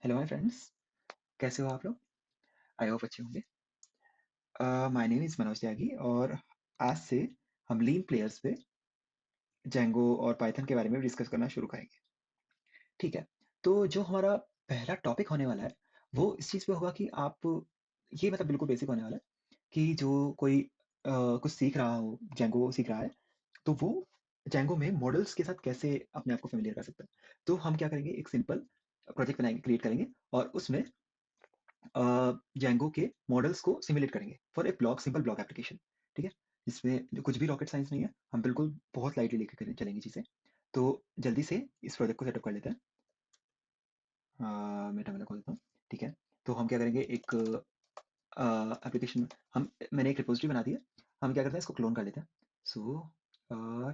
Hello my friends, कैसे हो आप लोग? आई होप अच्छे होंगे। माय नेम इज़ मनोज त्यागी और आज से हम लीन प्लेयर्स पे जेंगो और पाइथन के बारे में डिस्कस करना शुरू करेंगे। ठीक है, तो जो हमारा पहला टॉपिक होने वाला है वो इस चीज़ पे होगा कि आप ये मतलब बिल्कुल बेसिक होने वाला है कि जो कोई कुछ सीख रहा हो, जेंगो सीख रहा है, तो वो जेंगो में मॉडल्स के साथ कैसे अपने आप को फ़ैमिलियर कर सकता है। तो हम क्या करेंगे, एक सिंपल प्रोजेक्ट बनाएँगे, क्रिएट करेंगे और उसमें जेंगो के मॉडल्स को सिमुलेट करेंगे for a block simple block application. ठीक है, इसमें जो कुछ भी रॉकेट साइंस नहीं है, हम बिल्कुल बहुत लाइटली लेके चलेंगे चीज़ें। तो जल्दी से इस प्रोजेक्ट को सेटअप कर लेते हैं। मैं टर्मिनल खोल देता हूँ। ठीक है, तो हम क्या करेंगे, एक एप्लीकेशन हम मैंने एक रिपोजिटरी बना दी है। हम क्या करते हैं, इसको क्लोन कर लेते हैं। सो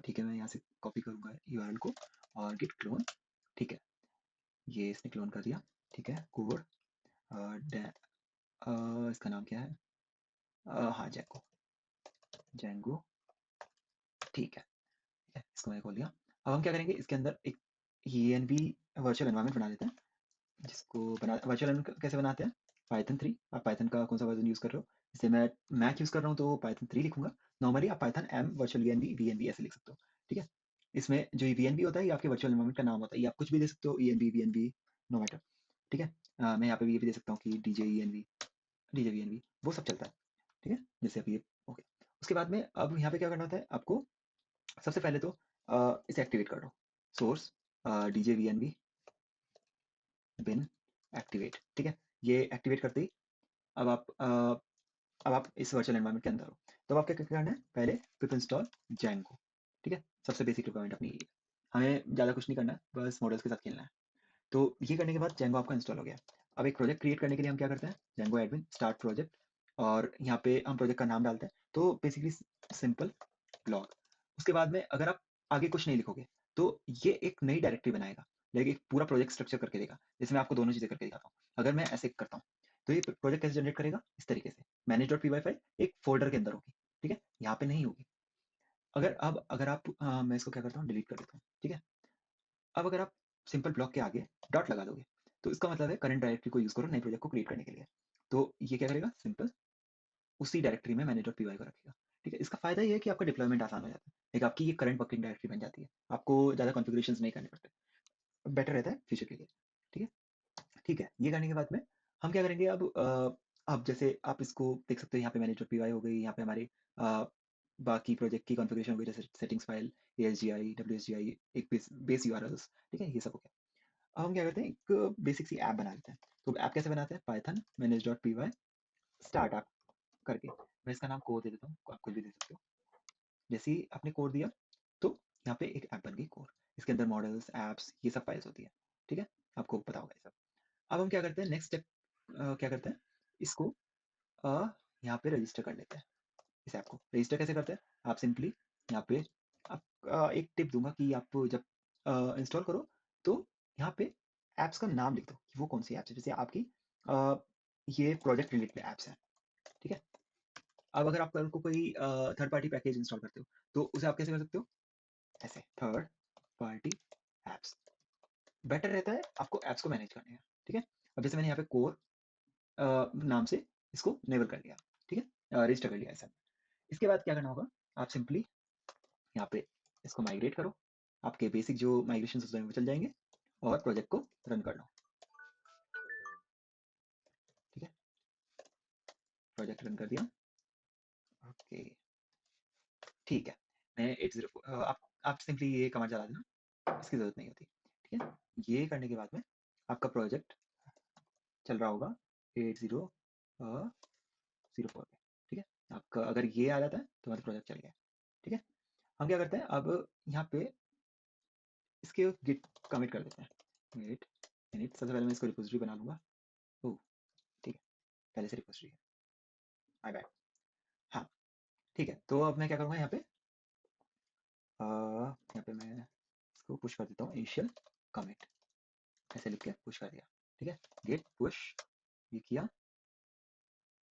ठीक है, मैं यहाँ से कॉपी करूँगा यूआरएल को और गिट क्लोन। ठीक है, ये इसने क्लोन कर दिया। ठीक है, कोड इसका नाम क्या है? हाँ, जेंगो। जेंगो, ठीक है, ठीक है, इसको मैंने खोल लिया। अब हम क्या करेंगे, इसके अंदर एक ENV वर्चुअल एनवायरनमेंट बना देते हैं, जिसको बना वर्चुअल एनवायरनमेंट कैसे बनाते हैं? पाइथन 3, आप पाइथन का कौन सा वर्जन यूज़ कर रहे हो? जैसे मैं मैक यूज़ कर रहा हूँ तो पाइथन 3 लिखूंगा। नॉर्मली आप Python m virtual ENV VNV ऐसे लिख सकते हो। ठीक है, इसमें जो VNV होता है ये आपके वर्चुअल एनवायरनमेंट का नाम होता है, ये आप कुछ भी दे सकते हो, ENV VNV, नो मैटर। ठीक है, मैं यहाँ पे भी ये भी दे सकता हूँ कि DJ VNV वो सब चलता है। ठीक है, जैसे अभी ये हो गया। उसके बाद में अब यहाँ पे क्या करना होता है आपको, सबसे पहले तो इसे एक्टिवेट कर लो। Source DJVNV bin activate. ठीक है, ये एक्टिवेट करते ही अब आप इस वर्चुअल एनवायरनमेंट के अंदर हो। तो अब आपको क्या करना है, पहले पिप इंस्टॉल जेंगो। ठीक है, सबसे बेसिक रिक्वायरमेंट अपनी ये है। हमें ज़्यादा कुछ नहीं करना है, बस मॉडल्स के साथ खेलना है। तो ये करने के बाद जेंगो आपका इंस्टॉल हो गया। अब एक प्रोजेक्ट क्रिएट करने के लिए हम क्या करते हैं, जेंगो एडमिन स्टार्ट प्रोजेक्ट और यहाँ पे हम प्रोजेक्ट का नाम डालते हैं। तो बेसिकली सिंपल ब्लॉग। उसके बाद में अगर आप आगे कुछ नहीं लिखोगे तो ये एक नई डायरेक्टरी बनाएगा, लेकिन एक पूरा प्रोजेक्ट स्ट्रक्चर करके देगा। जैसे मैं आपको दोनों चीजें करके दिखाता हूँ। अगर मैं ऐसे करता हूँ तो ये प्रोजेक्ट कैसे जनरेट करेगा, इस तरीके से manage.py फाइल एक फोल्डर के अंदर होगी। ठीक है, यहाँ पे नहीं होगी। अगर आप मैं इसको क्या करता हूँ, डिलीट कर देता हूँ। ठीक है, अब अगर आप सिंपल ब्लॉक के आगे डॉट लगा दोगे तो इसका मतलब है करंट डायरेक्टरी को यूज करो नए प्रोजेक्ट को क्रिएट करने के लिए। तो ये क्या करेगा, सिंपल उसी डायरेक्टरी में मैनेज.py को रखेगा। ठीक है, इसका फायदा ये है कि आपका डिप्लॉयमेंट आसान हो जाता है, एक आपकी ये करंट वर्किंग डायरेक्टरी बन जाती है, आपको ज़्यादा कॉन्फ़िगरेशंस नहीं करने पड़ते, बेटर रहता है फ्यूचर के लिए। ठीक है, ठीक है, ये करने के बाद में हम क्या करेंगे, अब जैसे आप इसको देख सकते हो, यहाँ पे मैनेज.py हो गई, यहाँ पे हमारे अ, बाकी प्रोजेक्ट की कॉन्फ़िगरेशन हो गई, जैसे सेटिंग्स फाइल, ASGI, WSGI, एक बेस यूआरएल्स। ठीक है, ये सब हो गया। अब हम क्या करते हैं, एक बेसिक सी ऐप बना लेते हैं। तो ऐप कैसे बनाते हैं, पाइथन मैनेज.py स्टार्ट ऐप करके मैं इसका नाम कोर दे देता हूँ, आप कुछ भी दे सकते हो। जैसे ही आपने कोर दिया तो यहाँ पे एक ऐप बन गई कोर। इसके अंदर मॉडल्स, एप्स, ये सब फाइल्स होती है। ठीक है, आपको पता होगा ये सब। अब हम क्या करते हैं, नेक्स्ट स्टेप क्या करते हैं, इसको अ, यहाँ पे रजिस्टर कर लेते हैं। इस ऐप को रजिस्टर कैसे करते हैं, आप सिंपली यहाँ पे आप एक टिप दूंगा कि आप जब इंस्टॉल करो तो यहाँ पे ऐप्स का नाम लिख दो कि वो कौन सी ऐप्स है। जैसे आपकी अ, ये प्रोजेक्ट रिलेटेड ऐप्स हैं। ठीक है, अब अगर आप कल को कोई थर्ड पार्टी पैकेज इंस्टॉल करते हो तो उसे आप कैसे कर सकते हो, ऐसे थर्ड पार्टी एप्स। बेटर रहता है आपको ऐप्स को मैनेज करने का। ठीक है, अब जैसे मैंने यहाँ पे कोर नाम से इसको इनेबल कर लिया। ठीक है, रजिस्टर कर लिया ऐसा। इसके बाद क्या करना होगा, आप सिंपली यहाँ पे इसको माइग्रेट करो, आपके बेसिक जो माइग्रेशन होते हैं वो चल जाएंगे और प्रोजेक्ट को रन कर लो। ठीक है, प्रोजेक्ट रन कर दिया। ओके, ठीक है, मैं 80 आप सिंपली ये कमांड चला देना, इसकी जरूरत नहीं होती। ठीक है, ये करने के बाद में आपका प्रोजेक्ट चल रहा होगा 8004 पे। ठीक है, आपका अगर ये आ जाता है तो हमारा प्रोजेक्ट चल गया। ठीक है, हम क्या करते हैं, अब यहाँ पे इसके गिट कमिट कर देते हैं। गिट इनिट, सबसे पहले मैं इसको रिपोजिटरी बना लूंगा। ओह, ठीक है, पहले से रिपोजिटरी है, माय बैड। हाँ, ठीक है, तो अब मैं क्या करूँगा, यहाँ पे मैं इसको पुश कर देता हूँ, इनिशियल कमिट ऐसे लिख के पुश कर दिया। ठीक है, गेट पुश, ये किया,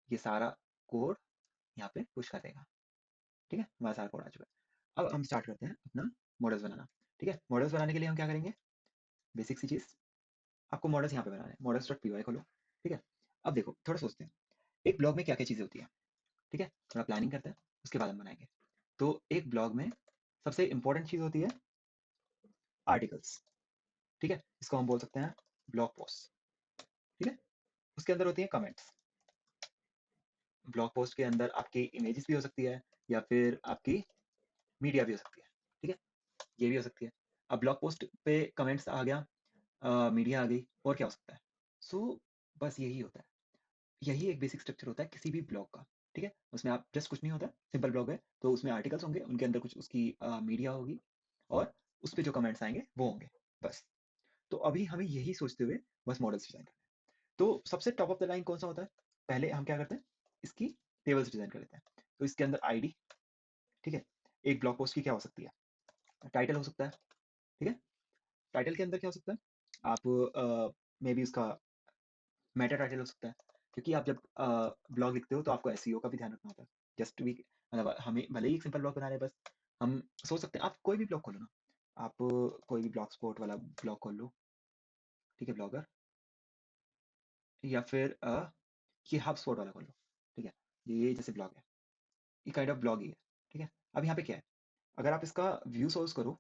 ये सारा कोड यहाँ पे पुश कर देगा। ठीक है, हमारा सारा कोड आ चुका है। अब हम स्टार्ट करते हैं अपना मॉडल्स बनाना। ठीक है, मॉडल्स बनाने के लिए हम क्या करेंगे, बेसिक सी चीज़, आपको मॉडल्स यहाँ पे बनाना है, models.py खोलो, ठीक है? अब देखो थोड़ा सोचते हैं, एक ब्लॉग में क्या-क्या चीज़ें होती हैं, ठीक है? थोड़ा प्लानिंग करते हैं, उसके बाद हम बनाएँगे। तो एक ब्लॉग में सबसे इम्पोर्टेंट चीज़ होती है आर्टिकल्स, ठीक है? इसको हम बोल सकते हैं ब्लॉग पोस्ट, ठीक है? उसके अंदर होती हैं कमेंट्स। ब्लॉग पोस्ट के अंदर आपकी इमेजेस भी हो सकती है या फिर आपकी मीडिया भी हो सकती है, ठीक है? ये भी हो सकती है। अब ब्लॉग पोस्ट पे कमेंट्स आ गया, मीडिया आ गई, और क्या हो सकता है? सो बस यही होता है। यही एक बेसिक स्ट्रक्चर होता है किसी भी ब्लॉग का, ठीक है? उसमें आप जस्ट कुछ नहीं होता है, सिंपल ब्लॉग है, तो उसमें आर्टिकल्स होंगे, उनके अंदर कुछ उसकी मीडिया होगी और उस पे जो कमेंट्स आएँगे वो होंगे, बस। तो अभी हमें यही सोचते हुए बस मॉडल्स डिज़ाइन करना है। तो सबसे टॉप ऑफ द लाइन कौन-सा होता है? पहले हम क्या करते हैं, इसकी टेबल्स डिज़ाइन कर लेते हैं। तो इसके अंदर आईडी, ठीक है? एक ब्लॉग पोस्ट की क्या हो सकती है? टाइटल हो सकता है, ठीक है? टाइटल के अंदर क्या हो सकता है? आप मेबी उसका मेटा टाइटल हो सकता है, क्योंकि आप जब ब्लॉग लिखते हो तो आपको एसईओ का भी ध्यान रखना होता है। जस्ट वी मतलब हमें भले ही एक सिंपल ब्लॉग बना रहे हैं, बस हम सोच सकते हैं, आप कोई भी ब्लॉग खोलो ना, आप कोई भी ब्लॉग स्पॉट वाला ब्लॉग खोल लो, ठीक है, ब्लॉगर, या फिर ये हब स्पॉट वाला खोल लो, ठीक है? ये जैसे ब्लॉग है, ये काइंड ऑफ ब्लॉग ही है, ठीक है? अब यहाँ पे क्या है, अगर आप इसका व्यू सोर्स करो,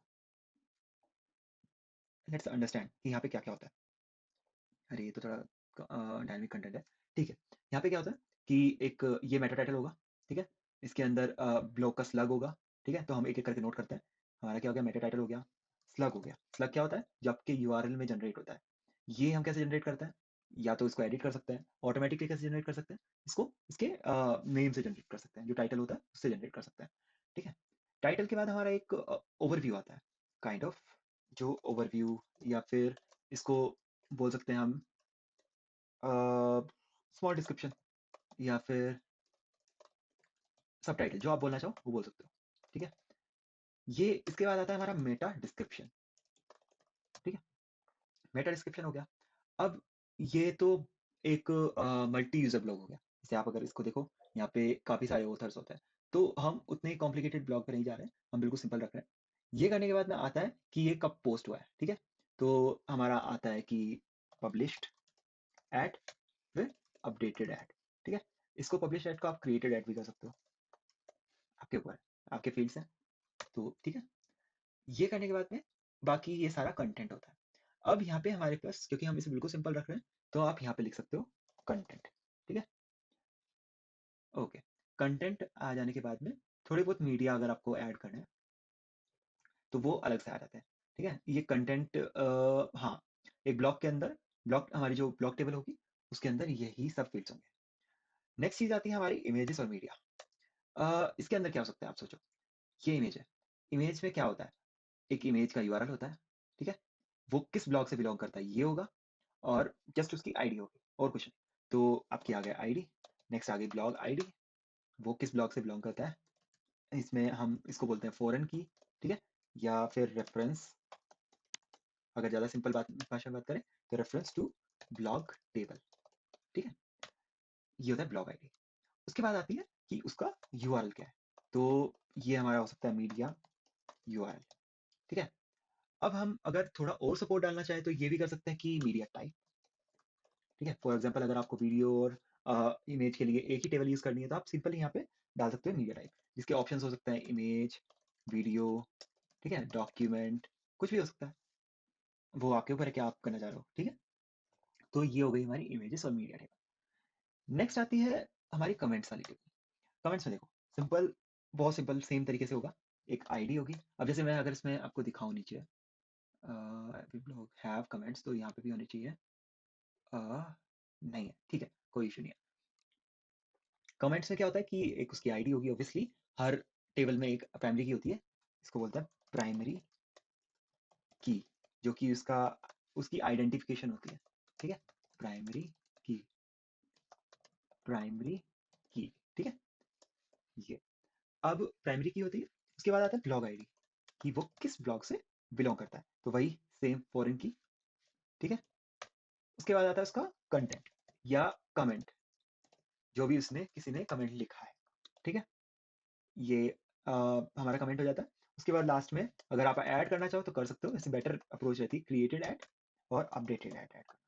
लेट्स अंडरस्टैंड कि यहाँ पे क्या-क्या होता है। अरे ये तो थोड़ा डायनामिक कंटेंट है, ठीक है। यहाँ पे क्या होता है कि एक ये मेटा टाइटल होगा, ठीक है? इसके अंदर ब्लॉग का स्लग होगा, ठीक है? तो हम एक-एक करके नोट करते हैं। हमारा क्या हो गया, मेटा टाइटल हो गया, स्लग हो गया। स्लग क्या होता है? जो आपके यूआरएल में जनरेट होता है। ये हम कैसे जनरेट करते हैं? या तो इसको एडिट कर सकते हैं, ऑटोमैटिकली कैसे जनरेट कर सकते हैं? इसको इसके नेम से जनरेट कर सकते हैं, जो टाइटल होता है उससे जनरेट कर सकते हैं, ठीक है? टाइटल के बाद हमारा एक ओवरव्यू आता है, काइंड ऑफ, जो ओवरव्यू या फिर इसको बोल सकते हैं हम स्मॉल डिस्क्रिप्शन या फिर सबटाइटल, जो आप बोलना चाहो वो बोल सकते हो, ठीक है? ये इसके बाद आता है हमारा मेटा डिस्क्रिप्शन, ठीक है? मेटा डिस्क्रिप्शन हो गया। अब ये तो एक मल्टी यूजर ब्लॉग हो गया। जैसे आप अगर इसको देखो, यहाँ पे काफी सारे ऑथर्स होते हैं, तो हम उतने कॉम्प्लिकेटेड ब्लॉग पे नहीं जा रहे हैं, हम बिल्कुल सिंपल रख रहे हैं। ये करने के बाद में आता है कि ये कब पोस्ट हुआ है, ठीक है? तो हमारा आता है कि पब्लिश्ड एट फिर अपडेटेड एट, ठीक है? इसको पब्लिश एट को आप क्रिएटेड एट भी कर सकते हो, आपके ऊपर है, आपके फील्ड्स हैं, तो ठीक है। ये करने के बाद में बाकी ये सारा कंटेंट होता है। अब यहाँ पे हमारे पास, क्योंकि हम इसे बिल्कुल सिंपल रख रहे हैं, तो आप यहाँ पे लिख सकते हो कंटेंट, ठीक है? ओके। कंटेंट आ जाने के बाद में थोड़े बहुत मीडिया अगर आपको ऐड करना है तो वो अलग से आ जाते हैं, ठीक है? ये कंटेंट हाँ, एक ब्लॉक के अंदर, ब्लॉक हमारी जो ब्लॉक टेबल होगी उसके अंदर यही सब फील्ड्स होंगे। नेक्स्ट चीज आती है हमारी इमेजेस और मीडिया। इसके अंदर क्या हो सकता है, आप सोचो। ये इमेज है, इमेज में क्या होता है? एक इमेज का यूआरएल होता है, ठीक है? वो किस ब्लॉग से बिलोंग करता है ये होगा, और जस्ट उसकी आईडी होगी, और कुछ नहीं। तो आपकी आ गया आईडी, नेक्स्ट आ गई ब्लॉग आईडी, वो किस ब्लॉग से बिलोंग करता है, इसमें हम इसको बोलते हैं फॉरेन की, ठीक है? या फिर रेफरेंस, अगर ज़्यादा सिंपल बात भाषा में बात करें तो रेफरेंस टू ब्लॉग टेबल, ठीक है? ये होता है ब्लॉग आईडी। उसके बाद आती है कि उसका यूआरएल क्या है। तो ये हमारा हो सकता है मीडिया यूआरएल, ठीक है? अब हम अगर थोड़ा और सपोर्ट डालना चाहें तो ये भी कर सकते हैं कि मीडिया टाइप, ठीक है? फॉर एग्जांपल अगर आपको वीडियो और इमेज के लिए एक ही टेबल यूज़ करनी है तो आप सिंपली यहाँ पे डाल सकते हो मीडिया टाइप, जिसके ऑप्शंस हो सकते हैं इमेज, वीडियो, ठीक है? डॉक्यूमेंट, कुछ भी हो सकता है। वो आपके ऊपर है कि आप करना चाह रहे हो, ठीक है? तो ये हो गई हमारी इमेजेस और मीडिया टेबल। नेक्स्ट आती है हमारी कमेंट्स वाली टेबल। कमेंट्स में देखो, सिंपल, बहुत सिंपल सेम तरीके से होगा। एक आईडी होगी। अब जैसे मैं अगर इसमें आपको दिखाऊँ नीचे, एवरी ब्लॉग हैव कमेंट्स, तो यहाँ पे भी होनी चाहिए। नहीं है, ठीक है, कोई इशू नहीं है। कमेंट्स में क्या होता है कि एक उसकी आईडी होगी ऑब्वियसली, हर टेबल में एक प्राइमरी की होती है, इसको बोलते हैं प्राइमरी की, जो कि उसका उसकी आइडेंटिफिकेशन होती है, ठीक है? प्राइमरी की, प्राइमरी की, ठीक है? ये अब प्राइमरी की होती है, उसके बाद आता है ब्लॉग आईडी, कि वो किस ब्लॉग से बिलोंग करता है, तो वही सेम फॉरेन की, ठीक है? उसके बाद आता है उसका कंटेंट या कमेंट, जो भी उसने किसी ने कमेंट लिखा है, ठीक है? ये हमारा कमेंट हो जाता है। उसके बाद लास्ट में अगर आप ऐड करना चाहो तो कर सकते हो, वैसे बेटर अप्रोच रहती है क्रिएटेड ऐड और अपडेटेड ऐड ऐड करना।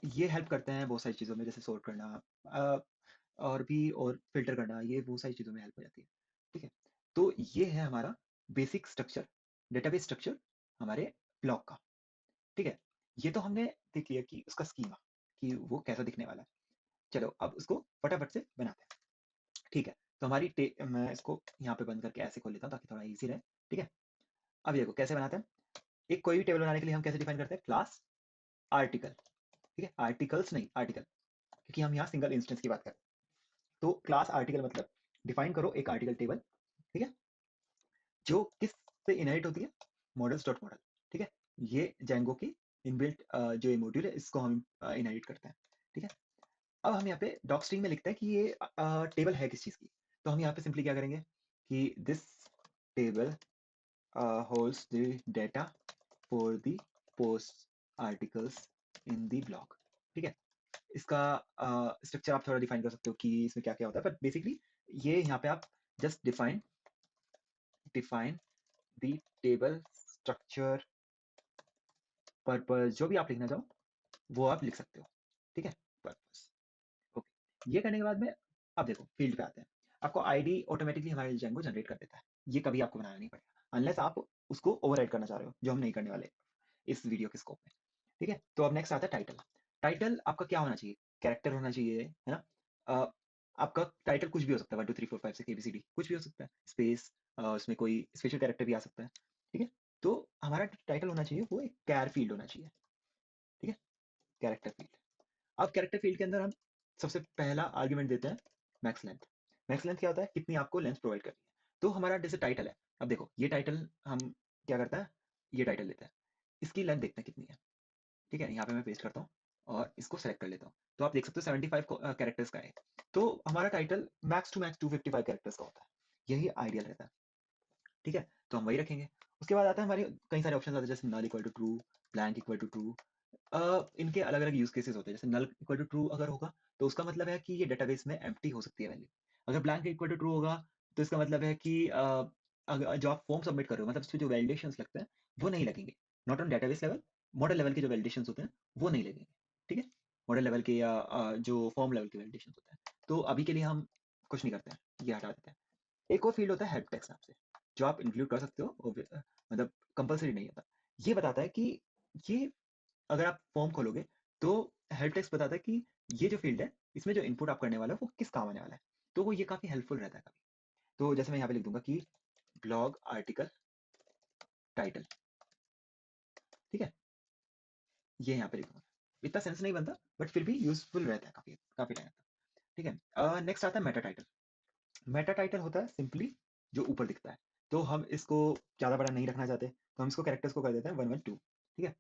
ये हेल्प करते हैं बहुत सारी चीज़ों में, जैसे सॉर्ट करना, अ, और फ़िल्टर करना, ये बहुत सारी चीज़ों में हेल्प हो जाती है। ठीक है? तो ये है हमारा बेसिक स्ट्रक्चर, डेटाबेस स्ट्रक्चर हमारे ब्लॉग का। ठीक है? ये तो हमने देख लिया कि उसका स्कीमा, कि वो कैसा दिखने वाला है। चलो अब उसको फटाफट से बनाते हैं। ठीक है? तो मैं इसको यहाँ पे बंद करके ऐसे खोल लेता हूँ ताकि थोड़ा ईज़ी रहे। ठीक है? अब ये देखो कैसे बनाते हैं। एक कोई भी टेबल बनाने के लिए हम कैसे डिफाइन करते हैं? Class article. ठीक है? आर्टिकल्स नहीं, आर्टिकल, क्योंकि हम यहाँ सिंगल इंस्टेंस की बात कर रहे हैं। तो क्लास आर्टिकल मतलब डिफाइन करो एक आर्टिकल टेबल। ठीक है? जो किस से इनहेरिट होती है? Models dot model. ठीक है? ये जेंगो की इनबिल्ट जो ये मॉड्यूल है, इसको हम इनहेरिट करते हैं। ठीक है? अब हम यहाँ पे डॉक स्ट्रिंग में लिखते हैं कि ये टेबल है किस चीज़ की। तो हम यहाँ पे सिंपली क्या करेंगे कि this table holds the data for the post articles in the blog. ठीक है? इसका स्ट्रक्चर आप थोड़ा डिफाइन कर सकते हो कि इसमें क्या-क्या होता है, बट बेसिकली ये यहाँ पे आप just define define the table structure purpose, जो भी आप लिखना चाहो वो आप लिख सकते हो। ठीक है? पर्पस। ओके। ये करने के बाद में अब देखो फील्ड पे आते हैं। आपको आईडी ऑटोमेटिकली हमारे जेंगो जनरेट कर देता है। ये कभी आपको बनाना नहीं पड़ेगा अनलेस आप उसको ओवरराइड करना चाह रहे हो, जो हम नहीं करने वाले इस वीडियो के स्कोप में। ठीक है? तो अब नेक्स्ट आता है टाइटल। टाइटल आपका क्या होना चाहिए? कैरेक्टर होना चाहिए, है ना? अ, आपका टाइटल कुछ भी हो सकता है, 1 2 3 4 5 6 एबीसीडी कुछ भी हो सकता है। स्पेस, उसमें कोई स्पेशल कैरेक्टर भी आ सकता है। ठीक है? तो हमारा टाइटल होना चाहिए वो एक कैर फील्ड होना चाहिए। ठीक है? Character field. अब कैरेक्टर फील्ड के अंदर हम सबसे पहला आर्ग्यूमेंट देते हैं मैक्स लेंथ। मैक्स लेंथ क्या होता है? कितनी आपको लेंथ प्रोवाइड करनी है। तो हमारा जैसे टाइटल है, अब देखो ये टाइटल हम क्या करता है, ये टाइटल लेते हैं, इसकी लेंथ देखते हैं कितनी है। ठीक है? यहाँ पे मैं पेस्ट करता हूँ और इसको सेलेक्ट कर लेता हूँ। तो आप देख सकते हो 75 कैरेक्टर्स का है। तो हमारा title max to max 255 characters का होता है। यही आइडियल रहता है। ठीक है? तो हम वही रखेंगे। उसके बाद आता है हमारे कई सारे ऑप्शंस आते हैं, जैसे null equal to true, blank equal to true. इनके अलग-अलग यूज़ केसेस होते हैं। जैसे नल इक्वल टू ट्रू अगर होगा, तो उसका मतलब है कि ये डेटाबेस में एम्प्टी हो सकती है वैल्यू। अगर ब्लैंक इक्वल टू ट्रू होगा, तो इसका मतलब है कि जो आप फॉर्म सबमिट कर रहे हो, मतलब इसमें जो वैलिडेशंस लगते हैं, वो नहीं लगेंगे। Not on database level, model level के जो वैलिडेशंस होते हैं, वो नहीं लगेंगे। ठीक है? मॉडल लेवल के या जो फॉर्म लेवल के वैलिडेशंस होते हैं। तो अभी के लिए हम कुछ नहीं करते हैं, ये हटा देते हैं। एक और फील्ड होता है हेल्प टेक्स्ट नाम से, जो आप इंक्लूड कर सकते हो, मतलब कंपल्सरी नहीं होता। ये बताता है कि ये अगर आप फॉर्म खोलोगे तो हेल्प टेक्स्ट बताता है कि ये जो फील्ड है, इसमें जो इनपुट आप करने वाले हो वो किस काम आने वाला है। तो वो ये काफी हेल्पफुल रहता है कभी। तो जैसे मैं यहाँ पे लिख दूंगा कि ब्लॉग आर्टिकल टाइटल। ठीक है? ये यहाँ पे लिख दूंगा। इतना सेंस नहीं बनता, बट फिर भी यूजफुल रहता है काफी काफी टाइम तक। ठीक है? नेक्स्ट आता है मेटा टाइटल। मेटा टाइटल होता है सिंपली जो ऊपर दिखता है। तो हम इसको ज़्यादा बड़ा नहीं रखना चाहते, तो हम इसको कैरेक्टर्स को कर देते हैं 112। ठीक है?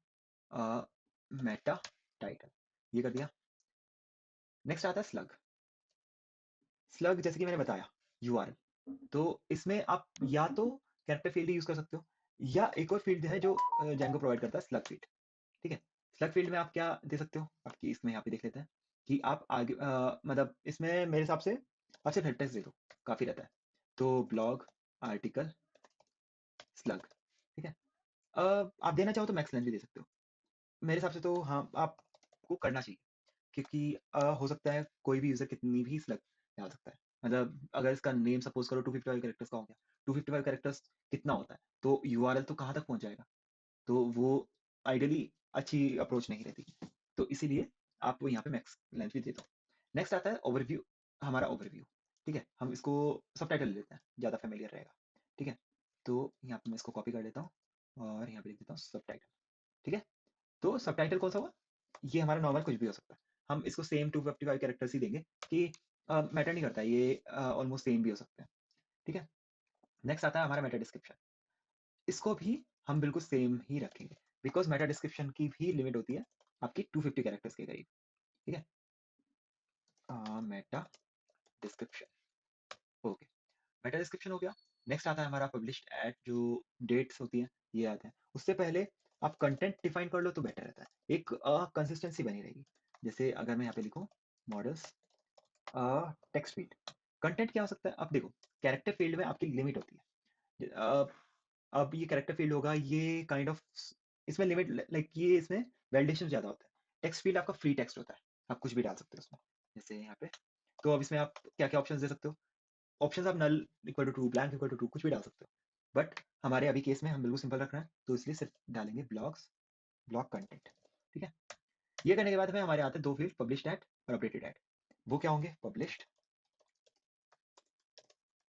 मेटा टाइटल, ये कर दिया। नेक्स्ट आता है स्लग। स्लग जैसे कि मैंने बताया, यूआरएल। तो इसमें आप या तो कैरेक्टर फील्ड यूज कर सकते हो, या एक और फील्ड है जो जेंगो प्रोवाइड करता है, स्लग फील्ड। ठीक है? स्लग फील्ड में आप क्या दे सकते हो, आपकी इसमें यहाँ पे देख लेते हैं कि आप आगे मतलब इसमें मेरे हिसाब से आप सिर्फ हेड टेक्स्ट दे दो, काफी रहता है। तो ब्लॉग आर्टिकल स्लग। ठीक है? आप देना चाहो तो मैक्स लेंथ भी दे सकते हो। मेरे हिसाब से तो हाँ, आपको करना चाहिए, क्योंकि हो सकता है कोई भी यूज़र कितनी भी स्लग डाल सकता है। मतलब अगर इसका नेम सपोज़ करो 255 कैरेक्टर्स का हो गया, 255 कैरेक्टर्स कितना होता है? तो यूआरएल तो कहाँ तक पहुँच जाएगा? तो वो आइडियली अच्छी अप्रोच नहीं रहती। तो इसीलिए आप यहाँ पे मैक्स लेंथ भी दे दो। नेक्स्ट आता है ओवरव्यू, हमारा ओवरव्यू। ठीक है? हम इसको सबटाइटल ले लेते हैं, ज़्यादा फ़ैमिलियर रहेगा। ठीक है? तो यहाँ पे मैं इसको कॉपी कर लेता हूँ और यहाँ पे लिख देता हूँ सबटाइटल। ठीक है? तो सबटाइटल कौन सा हुआ? ये हमारा नॉर्मल कुछ भी हो सकता है। हम इसको सेम 255 कैरेक्टर्स ही देंगे कि मैटर नहीं करता, ये ऑलमोस्ट सेम भी हो सकते हैं। ठीक है? नेक्स्ट आता है हमारा मेटा डिस्क्रिप्शन। इसको भी हम बिल्कुल सेम ही रखेंगे, बिकॉज़ मेटा डिस्क्रिप्शन की भी लिमिट होती है आपकी 250 कैरेक्टर्स के करीब। ठीक है? Meta description, okay. Meta description हो गया। नेक्स्ट आता है हमारा पब्लिश्ड एट, जो डेट्स होती हैं, ये आते हैं। उससे पहले आप कंटेंट डिफाइन कर लो तो बेटर रहता है, एक कंसिस्टेंसी बनी रहेगी। जैसे अगर मैं यहाँ पे लिखूँ मॉडल्स टेक्स्ट फील्ड, कंटेंट क्या हो सकता है? अब देखो कैरेक्टर फील्ड में आपकी लिमिट होती है। अब ये कैरेक्टर फील्ड होगा, ये काइंड ऑफ इसमें लिमिट, लाइक ये इसमें वैलिडेशन ज़्यादा होता है। टेक्स्ट फील्ड आपका फ्री टेक्स्ट होता है, आप कुछ भी डाल सकते हो उसमें, जैसे यहाँ पे। तो अब इसमें आप क्या क्या ऑप्शन दे सकते हो? ऑप्शन आप null equal to true, blank equal to true, कुछ भी डाल सकते हो, बट हमारे अभी केस में हम बिल्कुल सिंपल रख रहे हैं, तो इसलिए सिर्फ डालेंगे ब्लॉक्स, ब्लॉक कंटेंट। ठीक है, ये करने के बाद हमें हमारे आते हैं दो फील्ड, पब्लिश्ड एट और अपडेटेड एट। वो क्या होंगे? पब्लिश्ड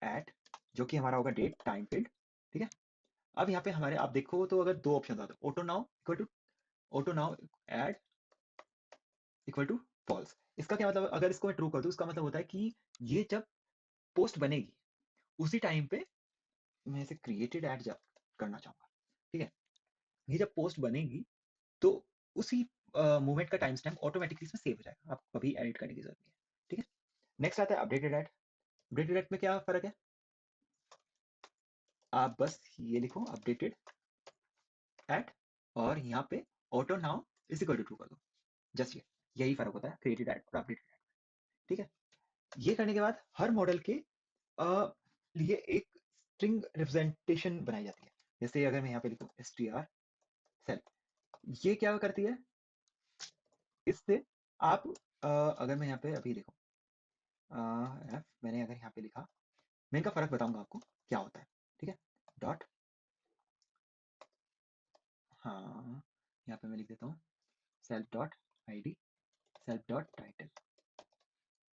एट, जो कि हमारा होगा डेट टाइम फील्ड। ठीक है, अब यहाँ पे हमारे आप देखो तो अगर दो ऑप्शन आते हैं, auto now equal to, auto now add equal to false. इसका क्या मतलब? अगर इसको मैं ट्रू कर दूं, इसका मतलब होता है कि ये जब पोस्ट बनेगी उसी टाइम पे मैं इसे क्रिएटेड एड करना चाहूंगा। ठीक है, ये जब पोस्ट बनेगी तो उसी मूवमेंट का टाइम स्टैम्प ऑटोमेटिकली इसमें सेव हो जाएगा, आपको कभी एडिट करने की जरूरत नहीं है। ठीक है, नेक्स्ट आता है अपडेटेड एड। अपडेटेड एड में क्या फर्क है? आप बस ये लिखो अपडेटेड एड और यहाँ पे auto now is equal to true कर दो, जस्ट ये, यही फर्क होता है क्रिएटेड एड और अपडेटेड एड। ठीक है, ये करने के बाद हर मॉडल के लिए एक स्ट्रिंग रिप्रेजेंटेशन बनाई जाती है। जैसे अगर मैं यहाँ पे लिखूं str सेल, ये क्या करती है? इससे आप अगर मैं यहाँ पे अभी देखो एफ मैंने अगर यहाँ पे लिखा, मैं इनका फर्क बताऊंगा आपको क्या होता है। ठीक है, डॉट, हाँ यहाँ पे मैं लिख देता हूँ self dot ID, self dot title.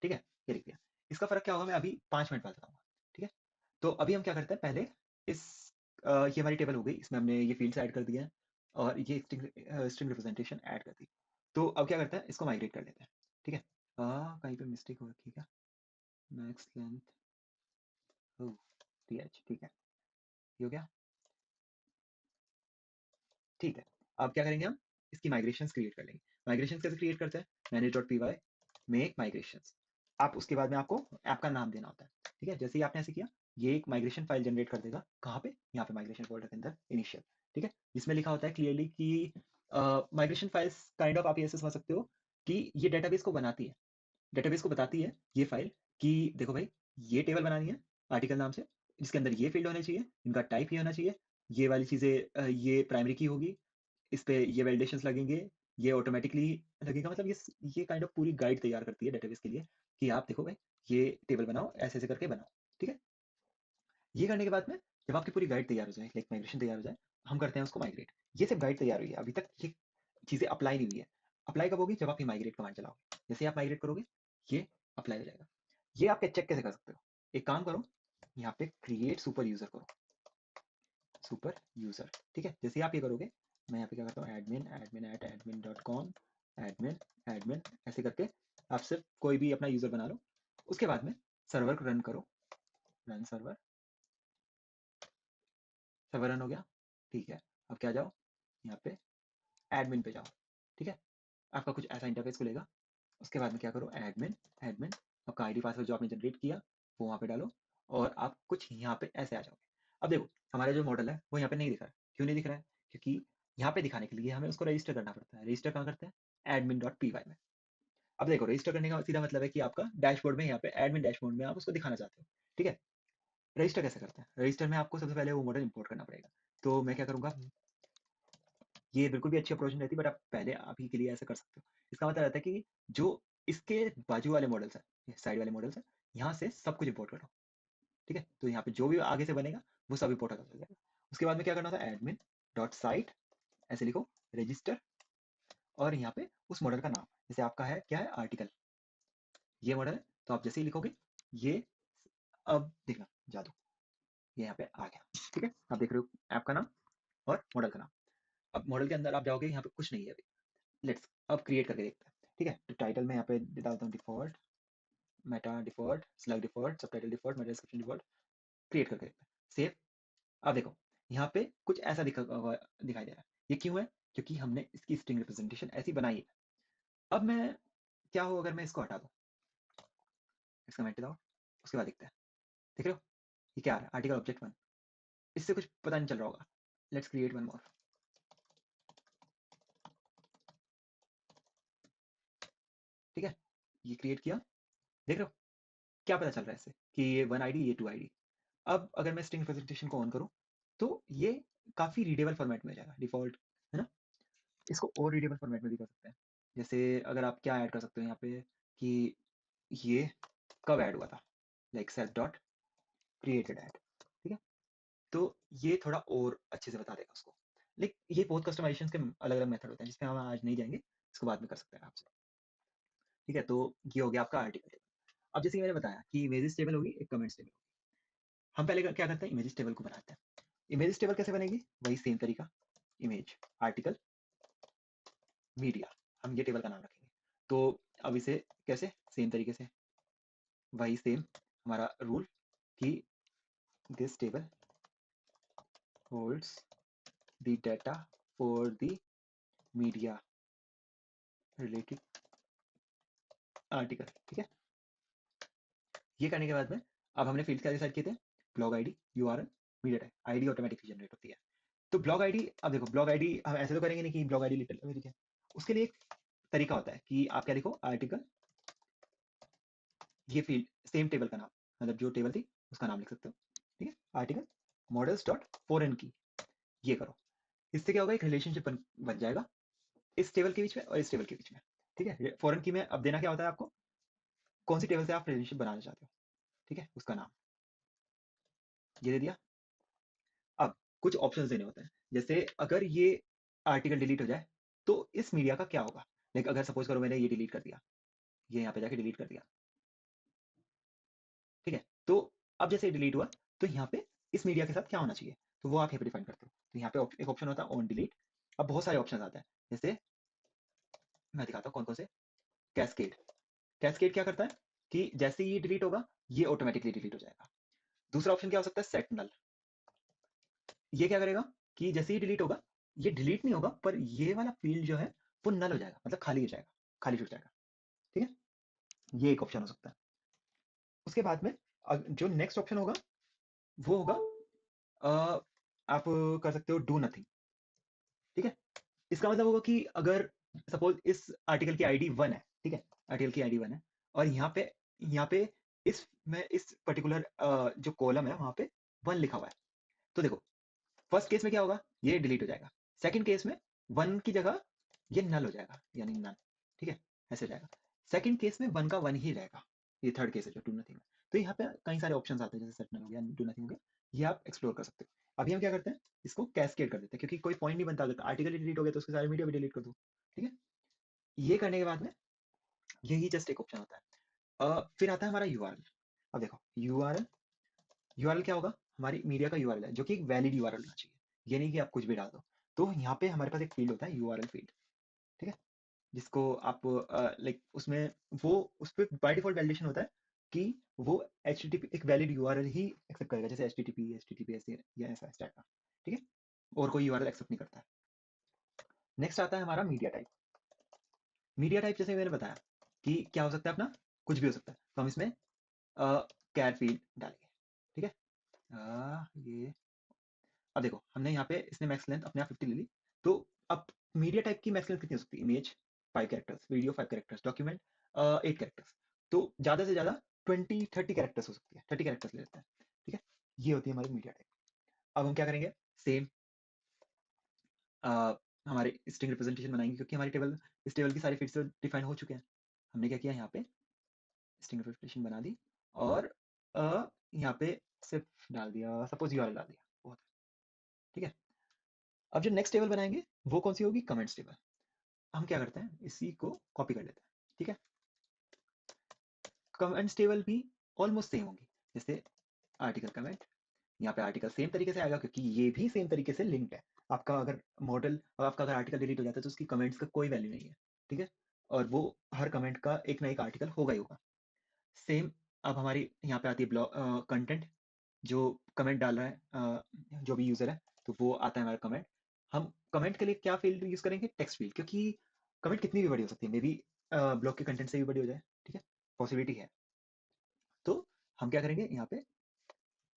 ठीक है, ये लिख दिया। इसका फर्क क्या होगा मैं अभी 5 मिनट बाद बताऊंगा। ठीक है, तो अभी हम क्या करते हैं, पहले इस ये हमारी टेबल हो गई, इसमें हमने ये फील्ड्स ऐड कर दिया है और ये स्ट्रिंग रिप्रेजेंटेशन ऐड कर दी। तो अब क्या करते हैं, इसको माइग्रेट कर लेते हैं। ठीक है, कहीं पे मिस्टेक हो रखी है क्या? मैक्स लेंथ, ओह टीएच, ठीक है, ये हो गया। ठीक है, अब क्या करेंगे हम, इसकी माइग्रेशंस क्रिएट कर लेंगे। माइग्रेशंस कैसे क्रिएट करते हैं? Manage dot P Y make migrations. आप उसके बाद में आपको ऐप का नाम देना होता है। ठीक है, जैसे ही आपने ऐसे किया, ये एक माइग्रेशन फाइल जनरेट कर देगा। कहाँ पे? यहाँ पे माइग्रेशन फोल्डर के अंदर इनिशियल। ठीक है, जिसमें लिखा होता है क्लियरली कि माइग्रेशन फाइल्स काइंड ऑफ आप ये ऐसे समझ सकते हो कि ये डेटाबेस को बनाती है, डेटाबेस को बताती है ये फाइल कि देखो भाई, ये टेबल बनानी है आर्टिकल नाम से, जिसके अंदर ये फील्ड होने चाहिए, इनका टाइप ये होना चाहिए, ये वाली चीज़ें ये प्राइमरी की होगी, इस पे ये वैलिडेशंस लगेंगे, ये ऑटोमेटिकली लगेगा। मतलब ये काइंड ऑफ पूरी गाइड तैयार करती है डेटाबेस के लिए कि आप देखो भाई, ये टेबल बनाओ, ऐसे ऐसे करके बनाओ। ठीक है, ये करने के बाद में जब आपकी पूरी गाइड तैयार हो जाए, लाइक माइग्रेशन तैयार हो जाए, हम करते हैं उसको माइग्रेट। ये सिर्फ गाइड तैयार हुई है, अभी तक ये चीज़ें अप्लाई नहीं हुई है। अप्लाई कब होगी? जब आप ये माइग्रेट कमांड चलाओगे। जैसे आप माइग्रेट करोगे, ये अप्लाई हो जाएगा। ये आप चेक कैसे कर सकते हो? एक काम करो, यहाँ पे क्रिएट सुपर यूजर करो, सुपर यूजर। ठीक है, जैसे आप ये करोगे, मैं यहाँ पे क्या करता हूँ, admin admin at admin dot com, admin admin ऐसे करके आप सिर्फ कोई भी अपना यूजर बना लो। उसके बाद में सर्वर को रन करो, रन सर्वर, सर्वर रन हो गया। ठीक है, अब क्या जाओ, यहाँ पे एडमिन पे जाओ। ठीक है, आपका कुछ ऐसा इंटरफेस खुलेगा। उसके बाद में क्या करो, एडमिन एडमिन, आपका आईडी पासवर्ड जो आपने जनरेट किया वो वहाँ पे डालो और आप कुछ यहाँ पे ऐसे आ जाओगे। अब देखो, हमारा जो मॉडल है वो यहाँ पे नहीं दिख रहा है। क्यों नहीं दिख रहा है? क्योंकि यहाँ पे दिखाने के लिए हमें उसको रजिस्टर करना पड़ता है। रजिस्टर कहाँ करते हैं? एडमिन डॉट पी वाई में। अब देखो, रजिस्टर करने का सीधा मतलब है कि आपका डैशबोर्ड में, यहाँ पे एडमिन डैशबोर्ड में आप उसको दिखाना चाहते हो। ठीक है, रजिस्टर कैसे करते हैं? रजिस्टर में आपको सबसे पहले वो मॉडल इंपोर्ट करना पड़ेगा। तो मैं क्या करूँगा, ये बिल्कुल भी अच्छी अप्रोच नहीं रहती, बट आप पहले अभी के लिए ऐसा कर सकते हो। इसका मतलब रहता है कि जो इसके बाजू वाले मॉडल्स हैं, साइड वाले मॉडल्स हैं, यहाँ से सब कुछ इंपोर्ट करो। ठीक है, तो यहाँ पे जो भी आगे से बनेगा वो सब इंपोर्ट हो जाएगा। उसके बाद में क्या करना होता है, एडमिन डॉट साइट ऐसे लिखो, रजिस्टर, और यहाँ पे उस मॉडल का नाम, जैसे आपका है क्या है, आर्टिकल, ये मॉडल है। तो आप जैसे ही लिखोगे, ये अब देखना जादू, ये यहाँ पे आ गया। ठीक है, आप देख रहे हो ऐप का नाम और मॉडल का नाम। अब मॉडल के अंदर आप जाओगे, यहाँ पे कुछ नहीं है अभी। लेट्स अब क्रिएट करके देखते हैं। ठीक है, तो टाइटल में यहाँ पे डालता हूँ default, Meta default, slug default, subtitle default, Meta description default. Create करके देखते हैं, सेव। अब देखो, यहाँ पे कुछ ऐसा दिखाई दे रहा है। ये क्यों है? क्योंकि हमने इसकी स्ट्रिंग रिप्रेजेंटेशन ऐसी बनाई है। अब मैं क्या हो अगर मैं इसको हटा दूँ, इसका मेट आउट, उसके बाद देखते हैं। देख रहे हो ये क्या आ रहा है, आर्टिकल ऑब्जेक्ट वन। इससे कुछ पता नहीं चल रहा होगा। Let's create one more. ठीक है, ये क्रिएट किया, देख रहे हो क्या पता चल रहा है इससे कि ये वन आईडी, ये टू आईडी। अब अगर मैं स्ट्रिंग रिप्रेजेंटेशन को ऑन करूं, तो ये काफी रीडेबल फॉर्मेट में जाएगा डिफॉल्ट, है ना? इसको और रीडेबल फॉर्मेट में भी कर सकते हैं। जैसे अगर आप क्या ऐड कर सकते हो यहाँ पे कि ये कब ऐड हुआ था, like self dot created add, ठीक है। तो ये थोड़ा और अच्छे से बता देगा उसको। लाइक ये बहुत कस्टमाइजेशन के अलग अलग मेथड होते हैं जिसमें हम आज नहीं जाएंगे, इसको बाद में कर सकते हैं आपसे, ठीक है। तो ये हो गया आपका आर्टिकल टेबल। अब जैसे कि मैंने बताया कि इमेजेस टेबल होगी, एक कमेंट्स टेबल होगी। हम पहले क्या करते हैं, इमेजेस टेबल को बनाते हैं। इमेजेस टेबल कैसे बनेगी, वही सेम तरीका, इमेज आर्टिकल मीडिया, हम ये टेबल का नाम रखेंगे। तो अब इसे कैसे, सेम तरीके से वही सेम हमारा रूल कि this table holds the data for the media related article, ठीक है। ये करने के बाद में अब हमने फील्ड क्या डिसाइड किए थे, blog ID, URL, media type, ID automatically generate होती है। तो ब्लॉग आईडी, अब देखो ब्लॉग आईडी हम ऐसे तो करेंगे नहीं कि ब्लॉग आईडी लिटिल अमेरिका है, उसके लिए एक तरीका होता है कि आप क्या लिखो, आर्टिकल, ये फील्ड सेम टेबल का नाम, मतलब जो टेबल थी उसका नाम लिख सकते हो, ठीक है। आर्टिकल मॉडल्स डॉट फॉरेन की, ये करो। इससे क्या होगा, एक रिलेशनशिप बन जाएगा इस टेबल के बीच में और इस टेबल के बीच में, ठीक है। फॉरेन की में अब देना क्या होता है आपको, कौन सी टेबल से आप रिलेशनशिप बनाना चाहते हो, ठीक है, उसका नाम ये दे दिया। अब कुछ ऑप्शंस देने होते हैं, जैसे अगर ये आर्टिकल डिलीट हो जाए तो इस मीडिया का क्या होगा। लाइक अगर सपोज करो मैंने ये डिलीट कर दिया, ये यहाँ पे जाके डिलीट कर दिया, ठीक है। तो अब जैसे डिलीट हुआ तो यहाँ पे इस मीडिया के साथ क्या होना चाहिए, तो वो आप यहाँ पे डिफाइन करते हो। तो यहाँ पे एक ऑप्शन होता है ऑन डिलीट। अब बहुत सारे ऑप्शन आते हैं, जैसे मैं दिखाता हूँ कौन कौन से। कैस्केड, कैस्केड क्या करता है कि जैसे ही ये डिलीट होगा ये ऑटोमेटिकली डिलीट हो जाएगा। दूसरा ऑप्शन क्या हो सकता है, सेट नल। ये क्या करेगा कि जैसे ही डिलीट होगा, ये डिलीट नहीं होगा पर ये वाला फील्ड जो है वो नल हो जाएगा, मतलब खाली हो जाएगा, खाली छूट जाएगा, ठीक है। ये एक ऑप्शन हो सकता है। उसके बाद में जो नेक्स्ट ऑप्शन होगा वो होगा आप कर सकते हो डू नथिंग, ठीक है। इसका मतलब होगा कि अगर सपोज इस आर्टिकल की आईडी 1 है, ठीक है, आर्टिकल की आईडी 1 है और यहाँ पे इस पर्टिकुलर जो कॉलम है वहां पे 1 लिखा हुआ है। तो देखो फर्स्ट केस में क्या होगा, ये डिलीट हो जाएगा। सेकंड केस में 1 की जगह ये नल हो जाएगा, यानी नल, ठीक है, ऐसे हो जाएगा। सेकंड केस में 1 का 1 ही रहेगा। ये थर्ड केस है जो डू नथिंग है। तो यहाँ पे कई सारे ऑप्शंस आते हैं, जैसे सेट नल हो गया, डू नथिंग हो गया, ये आप एक्सप्लोर कर सकते हो। अभी हम क्या करते हैं, इसको कैस्केड कर देते हैं, क्योंकि कोई पॉइंट नहीं बनता, अगर आर्टिकल डिलीट हो गया तो उसके सारे मीडिया भी डिलीट कर दो, ठीक है। ये करने के बाद में यही जस्ट एक ऑप्शन होता है। फिर आता है हमारा यूआरएल। अब देखो यूआरएल, यूआरएल क्या होगा, हमारी मीडिया का यूआरएल है, जो कि एक वैलिड यूआरएल होना चाहिए, ये नहीं कि आप कुछ भी डाल दो। तो यहाँ पे हमारे पास एक फील्ड होता है यूआरएल फील्ड, ठीक है, जिसको आप लाइक उसमें वो उस पर बाय डिफॉल्ट वैलिडेशन होता है कि वो एच एक वैलिड यूआरएल ही एक्सेप्ट करेगा, जैसे एच टी या ऐसा इस टाइप का, ठीक है, और कोई यूआरएल एक्सेप्ट नहीं करता है। नेक्स्ट आता है हमारा मीडिया टाइप। मीडिया टाइप जैसे मैंने बताया कि क्या हो सकता है अपना, कुछ भी हो सकता है। तो हम इसमें कैर फील्ड डालेंगे, ठीक है। ये अब देखो हमने यहाँ पे इसने मैक्स लेंथ अपने आप 50 ले ली। तो अब मीडिया टाइप की मैक्स लेंथ कितनी हो सकती है, image 5 characters, video 5 characters, document 8 characters. तो ज्यादा से ज्यादा 20-30 कैरेक्टर्स हो सकती है, 30 कैरेक्टर्स ले लेते हैं, ठीक है। ये होती है हमारी मीडिया टाइप। अब हम क्या करेंगे, सेम हमारे स्ट्रिंग रिप्रेजेंटेशन बनाएंगे, क्योंकि हमारी टेबल, इस टेबल की सारी फील्ड्स तो डिफाइन हो चुके हैं। हमने क्या किया, यहाँ पे स्ट्रिंग रिप्रेजेंटेशन बना दी और यहाँ पे सिर्फ डाल दिया, सपोज यूआरएल डाल दिया, बहुत है, ठीक है। अब जो नेक्स्ट टेबल बनाएंगे वो कौन सी होगी, कमेंट्स टेबल। हम क्या करते हैं, इसी को कॉपी कर लेते हैं, ठीक है। कमेंट्स टेबल भी ऑलमोस्ट सेम होंगी, जैसे आर्टिकल कमेंट, यहाँ पे आर्टिकल सेम तरीके से आएगा क्योंकि ये भी सेम तरीके से लिंक्ड है। आपका अगर मॉडल, आपका अगर आर्टिकल डिलीट हो जाता है तो उसकी कमेंट्स का कोई वैल्यू नहीं है, ठीक है, और वो हर कमेंट का एक ना एक आर्टिकल होगा ही होगा, सेम। अब हमारी यहाँ पे आती है ब्लॉग कंटेंट, जो कमेंट डाल रहा है जो भी यूजर है, तो वो आता है हमारा कमेंट। हम कमेंट के लिए क्या फील्ड यूज करेंगे, टेक्स्ट फील्ड, क्योंकि कमेंट कितनी भी बड़ी हो सकती है, मे बी ब्लॉग के कंटेंट से भी बड़ी हो जाए, ठीक है, पॉसिबिलिटी है। तो हम क्या करेंगे, यहाँ पे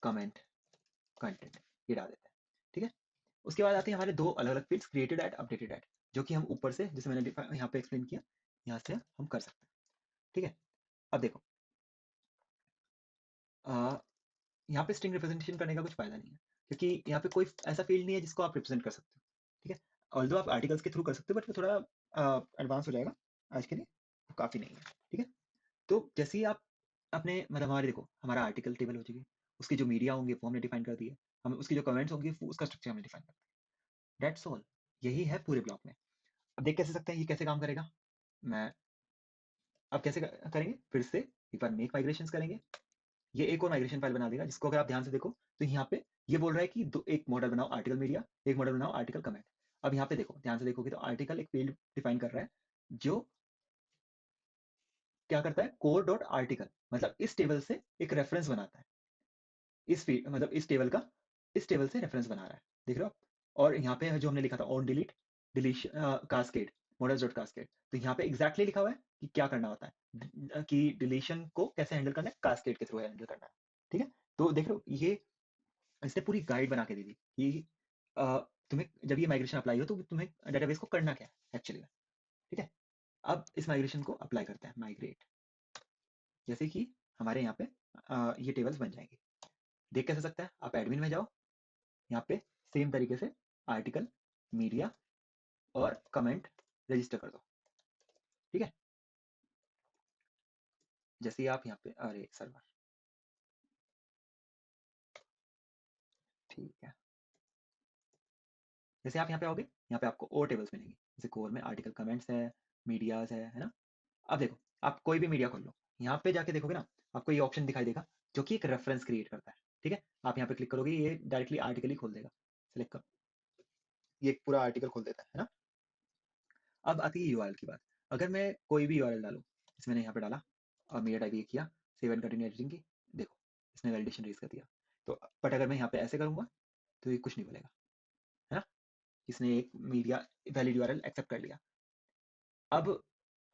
कमेंट कंटेंट ये डाल देते हैं, ठीक है। उसके बाद आते हैं हमारे दो अलग अलग fields, created at, updated at, जो कि हम ऊपर से, जैसे मैंने यहाँ पे एक्सप्लेन किया, यहाँ से हम कर सकते हैं, ठीक है। अब देखो यहाँ पे स्ट्रिंग रिप्रेजेंटेशन करने का कुछ फायदा नहीं है, क्योंकि यहाँ पे कोई ऐसा फील्ड नहीं है जिसको आप रिप्रेजेंट कर सकते हो, ठीक है। ऑल्दो आप आर्टिकल्स के थ्रू कर सकते हो, बट वो थोड़ा एडवांस हो जाएगा, आज के लिए वो काफ़ी नहीं है, ठीक है? तो जैसे ही आप अपने मतलब हमारे देखो हमारा आर्टिकल टेबल हो चुकी, उसके जो मीडिया होंगे वो हमने डिफाइन कर दिए, हम उसकी जो कमेंट्स होंगे उसका स्ट्रक्चर हमने डिफाइन कर दिया। दैट्स ऑल, यही है पूरे ब्लॉक में। अब देख कैसे सकते हैं ये कैसे काम करेगा। मैं अब कैसे करेंगे, फिर से एक बार मेक माइग्रेशन करेंगे। ये एक और माइग्रेशन फाइल बना देगा जिसको अगर आप ध्यान से देखो तो यहाँ पे ये बोल रहा है कि दो एक मॉडल बनाओ आर्टिकल मीडिया, एक मॉडल बनाओ आर्टिकल कमेंट। अब यहाँ पे देखो ध्यान से देखोगे तो आर्टिकल एक फील्ड डिफाइन कर रहा है जो क्या करता है, कोर डॉट आर्टिकल, मतलब इस टेबल से एक रेफरेंस बनाता है। इस फील्ड मतलब इस टेबल से रेफरेंस बना रहा है, देख रहे हो आप। और यहाँ पे जो हमने लिखा था on delete deletion cascade models dot cascade, तो यहाँ पे एग्जैक्टली लिखा हुआ है कि क्या करना होता है, कि डिलीशन को कैसे हैंडल करना है, कास्केड के थ्रू हैंडल करना है। ठीक है, तो देख रहे हो ये इसने पूरी गाइड बना के दी थी कि अ, तुम्हें जब ये माइग्रेशन अप्लाई हो तो तुम्हें डेटाबेस को करना क्या है एक्चुअली में। ठीक है, अब इस माइग्रेशन को अप्लाई करते हैं, माइग्रेट। जैसे कि हमारे यहाँ पे ये टेबल्स बन जाएंगे। देख कैसे सकता है, आप एडमिन में जाओ, यहाँ पे सेम तरीके से आर्टिकल मीडिया और कमेंट रजिस्टर कर दो। ठीक है, जैसे ही आप यहाँ पे अरे सर्वर, ठीक है, जैसे आप यहाँ पे आओगे यहाँ पे आपको और टेबल्स मिलेंगे, जैसे कोर में आर्टिकल कमेंट्स है, मीडियाज है ना। अब देखो आप कोई भी मीडिया खोल लो, यहाँ पे जाके देखोगे ना आपको ये ऑप्शन दिखाई देगा जो कि एक रेफरेंस क्रिएट करता है। ठीक है, आप यहाँ पे क्लिक करोगे ये डायरेक्टली आर्टिकल ही खोल देगा, सेलेक्ट करो, ये एक पूरा आर्टिकल खोल देता है ना। अब आती है यूआरएल की बात। अगर मैं कोई भी यूआरएल डालूँ, जैसे मैंने यहाँ पे डाला और मेरा टाइप ये किया, सेव एंड कंटिन्यू एडिटिंग की, देखो इसने वैलिडेशन रेज कर दिया। तो बट अगर मैं यहाँ पे ऐसे करूँगा तो ये कुछ नहीं बोलेगा, है ना, इसने एक मीडिया वैलिड यूआरएल एक्सेप्ट कर लिया। अब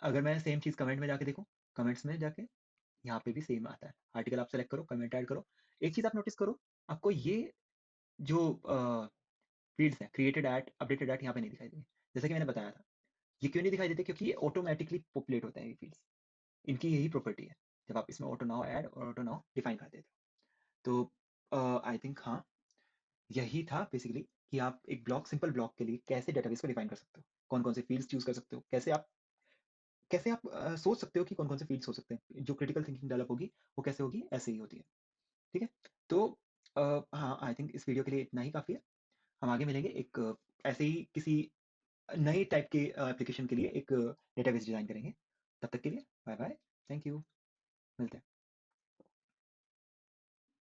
अगर मैं सेम चीज़ कमेंट में जाके देखूँ, कमेंट्स में जाके यहाँ पे भी सेम आता है, आर्टिकल आप सेलेक्ट करो, कमेंट ऐड करो। एक चीज़ आप नोटिस करो, आपको ये जो फील्ड्स हैं, क्रिएटेड एट अपडेटेड एट, यहाँ पे नहीं दिखाई देंगे। जैसे कि मैंने बताया था, ये क्यों नहीं दिखाई देते, क्योंकि ये ऑटोमेटिकली पॉपुलेट होते हैं ये फील्ड्स, इनकी यही प्रॉपर्टी है। जब आप इसमें ऑटो नाउ ऐड और ऑटो नाउ डिफाइन कर देते हो तो आई थिंक हाँ, यही था बेसिकली कि आप एक ब्लॉक, सिंपल ब्लॉक के लिए कैसे डेटाबेस को डिफाइन कर सकते हो, कौन कौन से फील्ड्स चूज कर सकते हो, कैसे आप सोच सकते हो कि कौन कौन से फील्ड्स हो सकते हैं, जो क्रिटिकल थिंकिंग डेवलप होगी वो कैसे होगी, ऐसे ही होती है। ठीक है, तो हाँ आई थिंक इस वीडियो के लिए इतना ही काफ़ी है। हम आगे मिलेंगे एक ऐसे ही किसी नए टाइप के एप्लीकेशन के लिए एक डेटाबेस डिजाइन करेंगे। तब तक के लिए बाय बाय, थैंक यू, मिलते हैं।